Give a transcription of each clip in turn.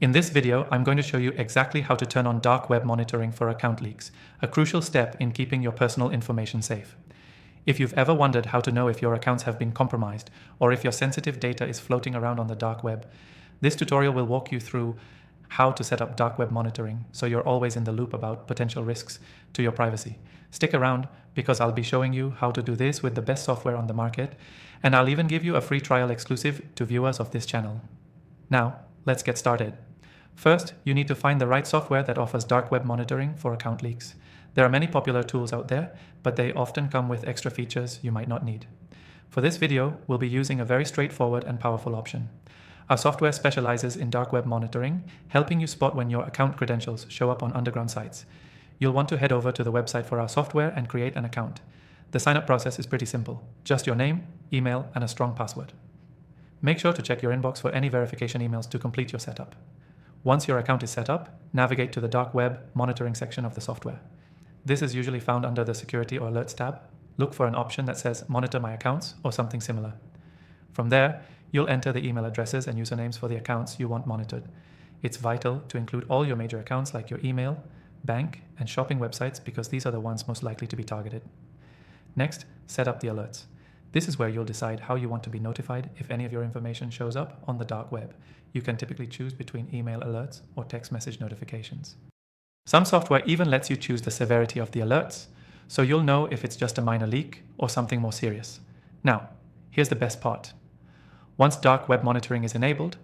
In this video, I'm going to show you exactly how to turn on dark web monitoring for account leaks, a crucial step in keeping your personal information safe. If you've ever wondered how to know if your accounts have been compromised or if your sensitive data is floating around on the dark web, this tutorial will walk you through how to set up dark web monitoring so you're always in the loop about potential risks to your privacy. Stick around because I'll be showing you how to do this with the best software on the market, and I'll even give you a free trial exclusive to viewers of this channel. Now, let's get started. First, you need to find the right software that offers dark web monitoring for account leaks. There are many popular tools out there, but they often come with extra features you might not need. For this video, we'll be using a very straightforward and powerful option. Our software specializes in dark web monitoring, helping you spot when your account credentials show up on underground sites. You'll want to head over to the website for our software and create an account. The sign-up process is pretty simple, just your name, email, and a strong password. Make sure to check your inbox for any verification emails to complete your setup. Once your account is set up, navigate to the dark web monitoring section of the software. This is usually found under the Security or Alerts tab. Look for an option that says Monitor My Accounts or something similar. From there, you'll enter the email addresses and usernames for the accounts you want monitored. It's vital to include all your major accounts like your email, bank, and shopping websites because these are the ones most likely to be targeted. Next, set up the alerts. This is where you'll decide how you want to be notified if any of your information shows up on the dark web. You can typically choose between email alerts or text message notifications. Some software even lets you choose the severity of the alerts, so you'll know if it's just a minor leak or something more serious. Now, here's the best part. Once dark web monitoring is enabled,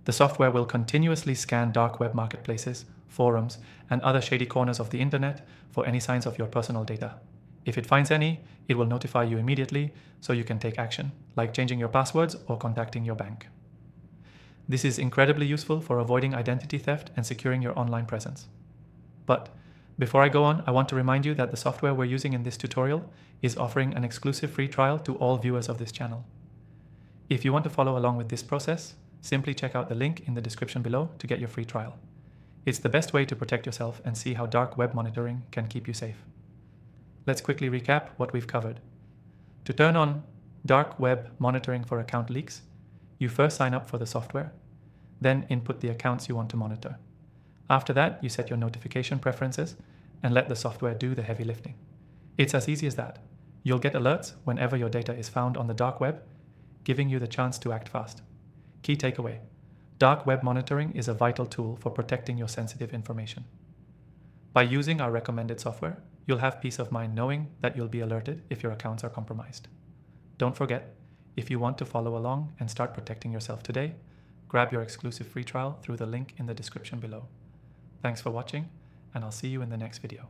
the software will continuously scan dark web marketplaces, forums, and other shady corners of the internet for any signs of your personal data. If it finds any, it will notify you immediately so you can take action, like changing your passwords or contacting your bank. This is incredibly useful for avoiding identity theft and securing your online presence. But before I go on, I want to remind you that the software we're using in this tutorial is offering an exclusive free trial to all viewers of this channel. If you want to follow along with this process, simply check out the link in the description below to get your free trial. It's the best way to protect yourself and see how dark web monitoring can keep you safe. Let's quickly recap what we've covered. To turn on dark web monitoring for account leaks, you first sign up for the software, then input the accounts you want to monitor. After that, you set your notification preferences and let the software do the heavy lifting. It's as easy as that. You'll get alerts whenever your data is found on the dark web, giving you the chance to act fast. Key takeaway: dark web monitoring is a vital tool for protecting your sensitive information. By using our recommended software, you'll have peace of mind knowing that you'll be alerted if your accounts are compromised. Don't forget, if you want to follow along and start protecting yourself today, grab your exclusive free trial through the link in the description below. Thanks for watching, and I'll see you in the next video.